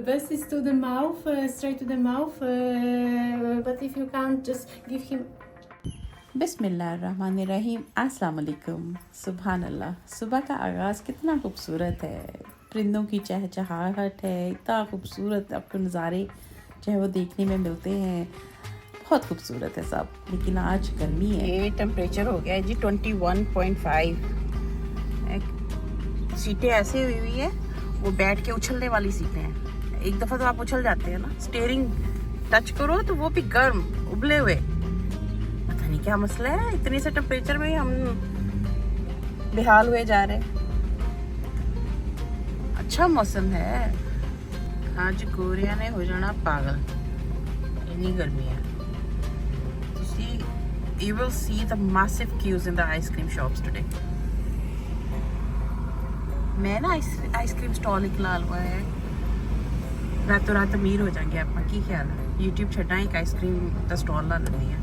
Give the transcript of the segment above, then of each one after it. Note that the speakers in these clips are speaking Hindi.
the best is to the mouth, straight to the mouth. But if you can't, just give him. बिस्मिल्लाहिर्रहमानिर्रहीम, अस्सलाम वालेकुम। सुभान अल्लाह। सुबह का आगाज़ कितना खूबसूरत है, परिंदों की चहचहाहट है, इतना खूबसूरत आपको नज़ारे चाहे वो देखने में मिलते हैं, बहुत खूबसूरत है सब। लेकिन आज गर्मी है। ये टेम्परेचर हो गया है जी 21.5। सीटें ऐसे हुई हुई है, वो बैठ के उछलने वाली सीटें हैं। एक दफ़ा तो आप उछल जाते हैं ना, स्टीयरिंग टच करो तो वो भी गर्म उबले हुए। पता नहीं क्या मसला है, इतने से टेम्परेचर में हम बेहाल हुए जा रहे हैं। अच्छा मौसम है, आज गोरिया ने हो जाना पागल, इतनी गर्मी है। You will see the massive queues in the ice cream shops today. मैं ना आइसक्रीम स्टॉल निकला हुआ है, रातों रात अमीर हो जाएंगे। आपका की ख्याल है? YouTube छड्डा एक आइसक्रीम दा स्टॉल ला लेनी है।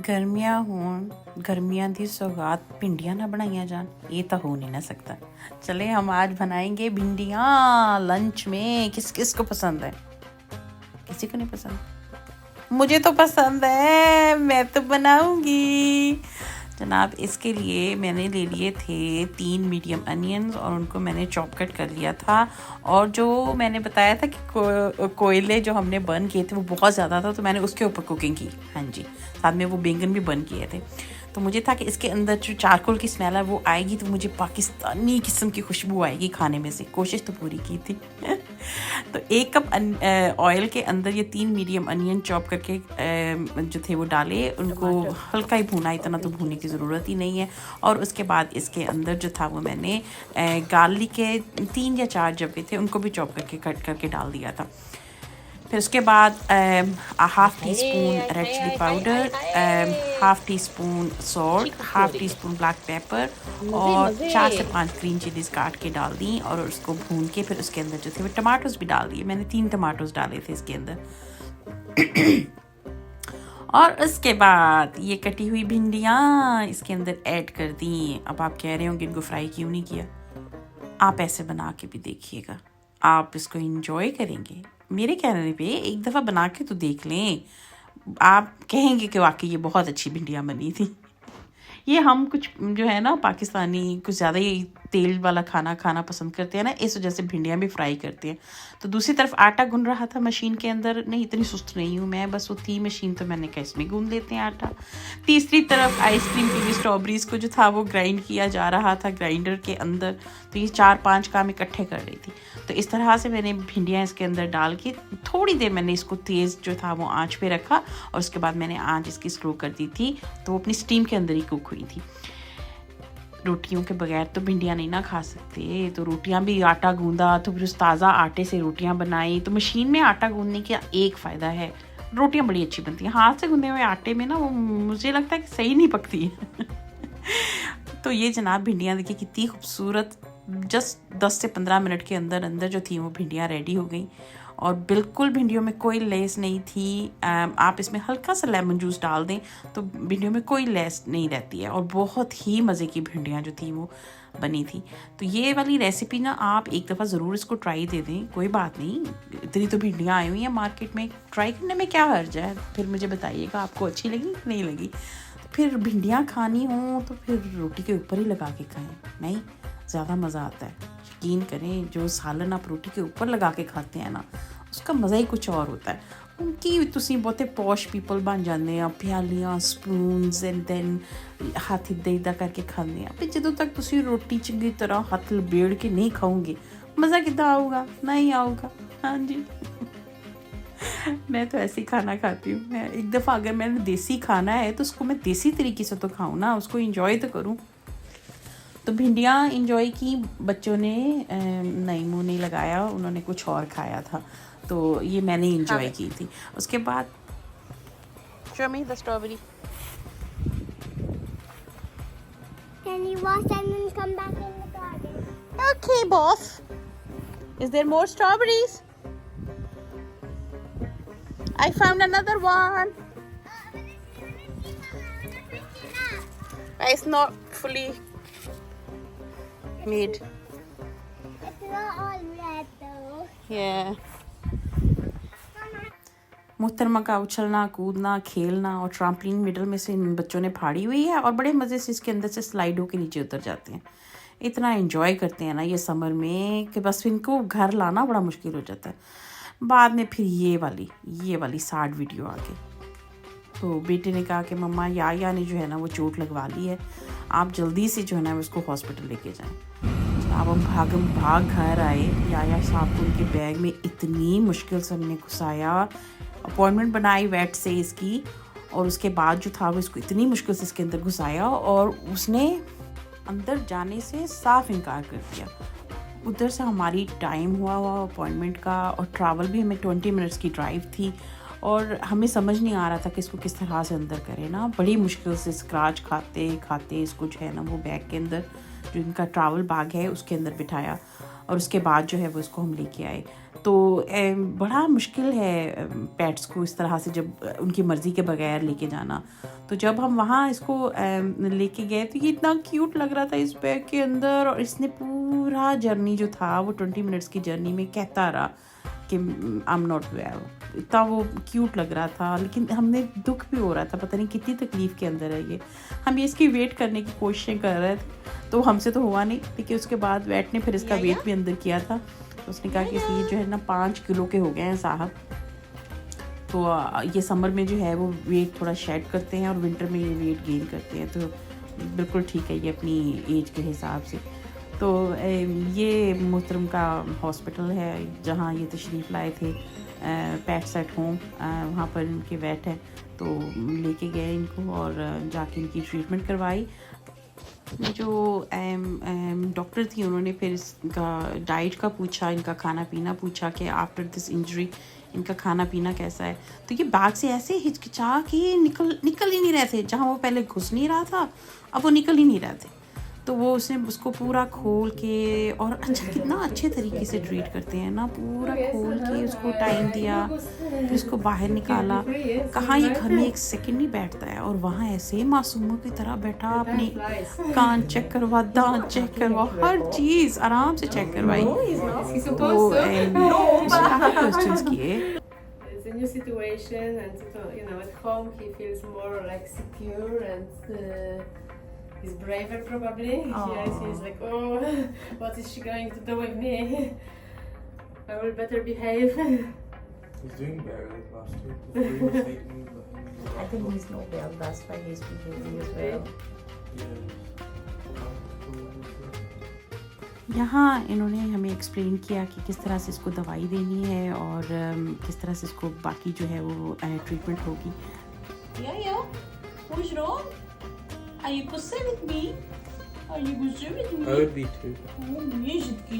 गर्मियां होन, गर्मियां दी सौगात भिंडियां ना बनाइया जान, ये तो हो नहीं ना सकता। चले हम आज बनाएंगे भिंडियां लंच में। किस किस को पसंद है? किसी को नहीं पसंद? मुझे तो पसंद है, मैं तो बनाऊंगी जनाब। इसके लिए मैंने ले लिए थे 3 मीडियम अनियंस और उनको मैंने चॉप कट कर लिया था। और जो मैंने बताया था कि कोयले जो हमने बर्न किए थे वो बहुत ज़्यादा था, तो मैंने उसके ऊपर कुकिंग की। हाँ जी, साथ में वो बैंगन भी बर्न किए थे। तो मुझे था कि इसके अंदर जो चारकोल की स्मेल है वो आएगी तो मुझे पाकिस्तानी किस्म की खुशबू आएगी खाने में से। कोशिश तो पूरी की थी। तो 1 कप ऑयल के अंदर ये 3 मीडियम अनियन चॉप करके जो थे वो डाले। उनको हल्का ही भूना, इतना तो भूनने की ज़रूरत ही नहीं है। और उसके बाद इसके अंदर जो था वो मैंने गार्लिक के 3 या 4 जब्बे थे, उनको भी चॉप करके कट करके डाल दिया था। फिर उसके बाद half teaspoon red chilli powder, half teaspoon salt, half teaspoon black pepper और 4 से 5 ग्रीन चिलीज़ काट के डाल दी और उसको भून के फिर उसके अंदर जो थे वो टमाटोज़ भी डाल दिए। मैंने 3 टमाटोज़ डाले थे इसके अंदर। और उसके बाद ये कटी हुई भिंडियाँ इसके अंदर ऐड कर दी। अब आप कह रहे होंगे इनको फ्राई क्यों नहीं किया? आप ऐसे बना के भी देखिएगा, आप इसको इंजॉय करेंगे। मेरे कहने पे एक दफ़ा बना के तो देख लें, आप कहेंगे कि वाकई ये बहुत अच्छी भिंडियाँ बनी थी। ये हम कुछ जो है ना पाकिस्तानी कुछ ज़्यादा ही तेल वाला खाना पसंद करते हैं ना, इस वजह से भिंडियाँ भी फ्राई करते हैं। तो दूसरी तरफ आटा गूंद रहा था मशीन के अंदर। नहीं, इतनी सुस्त नहीं हूँ मैं, बस वो थी मशीन तो मैंने कहा इसमें गूंद लेते हैं आटा। तीसरी तरफ आइसक्रीम के लिए स्ट्रॉबेरीज़ को जो था वो ग्राइंड किया जा रहा था ग्राइंडर के अंदर। तो ये 4-5 काम इकट्ठे कर रही थी। तो इस तरह से मैंने भिंडियाँ इसके अंदर डाल के थोड़ी देर मैंने इसको तेज़ जो था वो आँच पे रखा और उसके बाद मैंने आँच इसकी स्लो कर दी थी, तो वो अपनी स्टीम के अंदर ही कुक हुई थी। रोटियों के बगैर तो भिंडियाँ नहीं ना खा सकते, तो रोटियाँ भी आटा गूंदा, तो फिर उस ताज़ा आटे से रोटियाँ बनाई। तो मशीन में आटा गूंदने का एक फ़ायदा है, रोटियाँ बड़ी अच्छी बनती हैं। हाथ से गूंदे हुए आटे में ना वो मुझे लगता है कि सही नहीं पकती है। तो ये जनाब भिंडियाँ देखिए कितनी खूबसूरत, जस्ट 10 से 15 मिनट के अंदर अंदर जो थी वो भिंडियाँ रेडी हो गई। और बिल्कुल भिंडियों में कोई लेस नहीं थी। आप इसमें हल्का सा लेमन जूस डाल दें तो भिंडियों में कोई लेस नहीं रहती है और बहुत ही मज़े की भिंडियाँ जो थी वो बनी थी। तो ये वाली रेसिपी ना आप एक दफ़ा ज़रूर इसको ट्राई दे दें, कोई बात नहीं, इतनी तो भिंडियाँ आई हुई हैं मार्केट में, ट्राई करने में क्या हर्ज है। फिर मुझे बताइएगा आपको अच्छी लगी कि नहीं लगी। तो फिर भिंडियाँ खानी हो तो फिर रोटी के ऊपर ही लगा के खाएँ, नहीं ज़्यादा मज़ा आता है। यकीन करें, जो सालन आप रोटी के ऊपर लगा के खाते हैं ना, उसका मज़ा ही कुछ और होता है। उनकी तुसी बहुते पॉश पीपल बन जाते हैं, प्यालियाँ स्पूनस एंड दैन हाथ इदा करके खाते हैं। फिर जो तक तुसी रोटी चंगी तरह हाथ लबेड़ के नहीं खाओगे, मज़ा कितना आऊगा? नहीं आऊगा। हाँ जी। मैं तो ऐसे ही खाना खाती हूँ। मैं एक दफ़ा अगर मैंने देसी खाना है तो उसको मैं देसी तरीके से तो खाऊँ ना, उसको इंजॉय तो करूँ। तो भिंडियाँ इंजॉय की बच्चों ने, नहीं मुँह नहीं लगाया, उन्होंने कुछ और खाया था। तो ये मैंने इंजॉय की थी। उसके बाद show me the strawberry. Can you wash and then come back in the garden? Okay, boss. Is there more strawberries? I found another one. It's not fully made. It's not all red though. मोहतरमा का उछलना कूदना खेलना और ट्रम्पलिन मिडल में से इन बच्चों ने फाड़ी हुई है और बड़े मज़े से इसके अंदर से स्लाइड होकर नीचे उतर जाते हैं। इतना एंजॉय करते हैं ना ये समर में कि बस इनको घर लाना बड़ा मुश्किल हो जाता है। बाद में फिर ये वाली सैड वीडियो आ गई। तो बेटे ने कहा कि मम्मा या ने जो है ना वो चोट लगवा ली है, आप जल्दी से जो है ना उसको हॉस्पिटल लेके जाएं। अब हम भाग घर आए। या साहब को उनके बैग में इतनी मुश्किल से हमने घुसाया, अपॉइंटमेंट बनाई वेट से इसकी, और उसके बाद जो था वो इसको इतनी मुश्किल से इसके अंदर घुसाया और उसने अंदर जाने से साफ इनकार कर दिया। उधर से हमारी टाइम हुआ अपॉइंटमेंट का और ट्रैवल भी हमें 20 मिनट्स की ड्राइव थी और हमें समझ नहीं आ रहा था कि इसको किस तरह से अंदर करें ना। बड़ी मुश्किल से स्क्रैच खाते इसको जो है ना वो बैग के अंदर जो इनका ट्रैवल बैग है उसके अंदर बिठाया और उसके बाद जो है वो इसको हम लेके आए। तो बड़ा मुश्किल है पेट्स को इस तरह से जब उनकी मर्ज़ी के बगैर लेके जाना। तो जब हम वहाँ इसको लेके गए तो ये इतना क्यूट लग रहा था इस बैग के अंदर, और इसने पूरा जर्नी जो था वो 20 मिनट्स की जर्नी में कहता रहा कि आई एम नॉट वेल। इतना वो क्यूट लग रहा था, लेकिन हमने दुख भी हो रहा था, पता नहीं कितनी तकलीफ़ के अंदर है ये। हम ये इसकी वेट करने की कोशिशें कर रहे थे तो हमसे तो हुआ नहीं, लेकिन उसके बाद वेट ने फिर इसका वेट भी अंदर किया था। तो उसने कहा कि ये जो है ना 5 किलो के हो गए हैं साहब। तो ये समर में जो है वो वेट थोड़ा शेड करते हैं और विंटर में ये वेट गेन करते हैं। तो बिल्कुल ठीक है ये अपनी एज के हिसाब से। तो ये मोहतरम का हॉस्पिटल है जहाँ ये तशरीफ़ लाए थे, पेट्स एट होम, वहाँ पर इनके वेट है। तो लेके गए इनको और जाके इनकी ट्रीटमेंट करवाई। जो डॉक्टर थी उन्होंने फिर इसका डाइट का पूछा, इनका खाना पीना पूछा कि आफ्टर दिस इंजरी इनका खाना पीना कैसा है। तो ये बैग से ऐसे हिचकिचा के निकल ही नहीं रहे थे। जहाँ वो पहले घुस नहीं रहा था अब वो निकल ही नहीं रहे थे। तो वो उसने उसको पूरा खोल के, और अच्छा कितना अच्छे तरीके से ट्रीट करते हैं ना, पूरा खोल के उसको टाइम दिया, फिर उसको बाहर निकाला। कहाँ ये घर में एक सेकंड नहीं बैठता है, और वहाँ ऐसे मासूमों की तरह बैठा, अपने कान चेक करवा, दांत चेक करवा, हर चीज़ आराम से चेक करवाई। तो क्वेश्चंस किए। It's a new situation, and at home he feels more like secure and he's braver probably. Yes, he's like, oh, what is she going to do with me? I will better behave. He's doing better last week. I think he's not well, that's why he's behaving as well. यहाँ इन्होंने हमें एक्सप्लेन किया कि किस तरह से इसको दवाई देनी है और किस तरह से इसको बाकी जो है वो ट्रीटमेंट होगी। What's wrong? Are you गुस्से with me? Are you गुस्से with me? I would be too.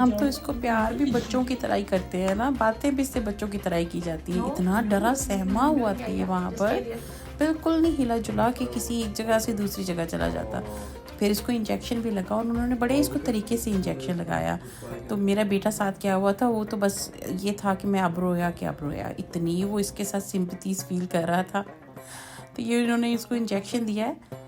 हम तो इसको प्यार भी बच्चों की तरह ही करते हैं ना, बातें भी इससे बच्चों की तरह ही की जाती हैं। इतना डरा सहमा हुआ था ये वहाँ पर, बिल्कुल नहीं हिला जुला कि किसी एक जगह से दूसरी जगह चला जाता। फिर इसको इंजेक्शन भी लगा और उन्होंने बड़े इसको तरीके से इंजेक्शन लगाया। तो मेरा बेटा साथ क्या हुआ था, वो तो बस ये था कि मैं अब रोया, इतनी वो इसके साथ सिंपैथीज फील कर रहा था। तो ये इन्होंने इसको इंजेक्शन दिया है।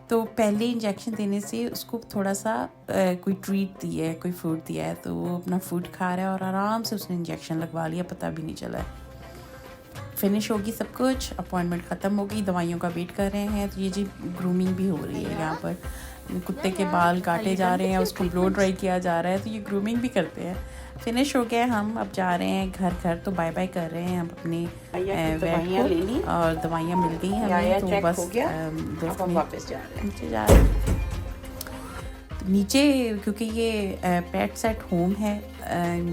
तो पहले इंजेक्शन देने से उसको थोड़ा सा कोई ट्रीट दी है, कोई फूड दिया है, तो वो अपना फूड खा रहा है और आराम से उसने इंजेक्शन लगवा लिया, पता भी नहीं चला है। फिनिश होगी सब कुछ, अपॉइंटमेंट ख़त्म होगी, दवाइयों का वेट कर रहे हैं। तो ये जी ग्रूमिंग भी हो रही है यहाँ पर, कुत्ते के बाल काटे जा रहे हैं, उसको ब्लो ड्राई किया जा रहा है, तो ये ग्रूमिंग भी करते हैं। फिनिश हो गया, हम अब जा रहे हैं घर। तो बाय बाय कर रहे हैं हम अपने दवाइयाँ ले ली और दवाइयाँ मिल गई हमें, तो बस वापस जा रहे हैं नीचे, क्योंकि ये पेट्स एट होम है।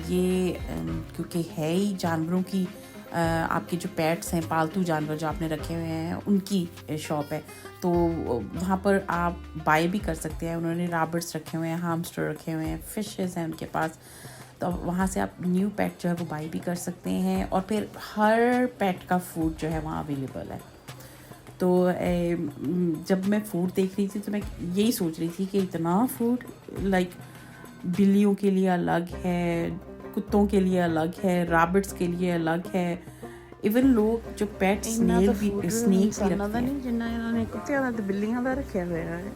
ये क्योंकि है ही जानवरों की, आपके जो पेट्स हैं, पालतू जानवर जो आपने रखे हुए हैं, उनकी शॉप है। तो वहाँ पर आप बाय भी कर सकते हैं। उन्होंने रैबिट्स रखे हुए हैं, हैमस्टर रखे हुए हैं, फिशेस हैं उनके पास। तो वहाँ से आप न्यू पेट जो है वो बाय भी कर सकते हैं, और फिर हर पेट का फूड जो है वहाँ अवेलेबल है। तो जब मैं फूड देख रही थी तो मैं यही सोच रही थी कि इतना फूड, लाइक बिल्लियों के लिए अलग है, कुत्तों के लिए अलग है, रैबिट्स के लिए अलग है, इवन लोग जो पेट स्नेक भी रखते हैं। जिन्ना इन्होंने कुत्तियां दा ते बिल्लियां दा रखे हुए हैं।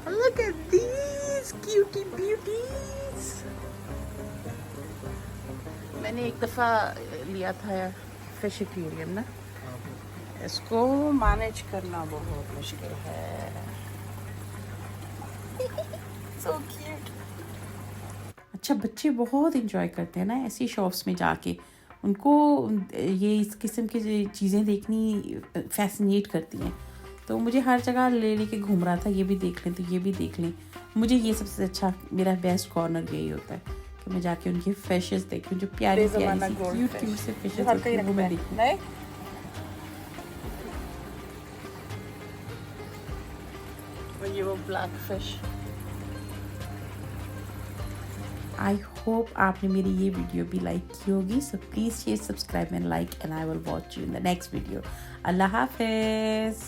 Look at these cutie beauties. मैंने एक दफ़ा लिया था फिश एक्वेरियम ना, इसको मैनेज करना बहुत मुश्किल है। So cute. अच्छा, बच्चे बहुत इंजॉय करते हैं ना ऐसी शॉप्स में जाके, उनको ये इस किस्म की चीज़ें देखनी फैसिनेट करती हैं। तो मुझे हर जगह ले लेके घूम रहा था, ये भी देख लें तो ये भी देख लें। मुझे ये सबसे अच्छा, मेरा बेस्ट कॉर्नर यही होता है कि मैं जाके उनकी फिशेस देखूं, जो प्यारी प्यारी सी क्यूट क्यूट से फिशेस होती हैं वो मैं देखूं। ये वो ब्लैक फिश। आई होप आपने मेरी ये वीडियो भी लाइक की होगी। So please share, subscribe and like, and I will watch you in the next video. अल्लाह हाफिज़।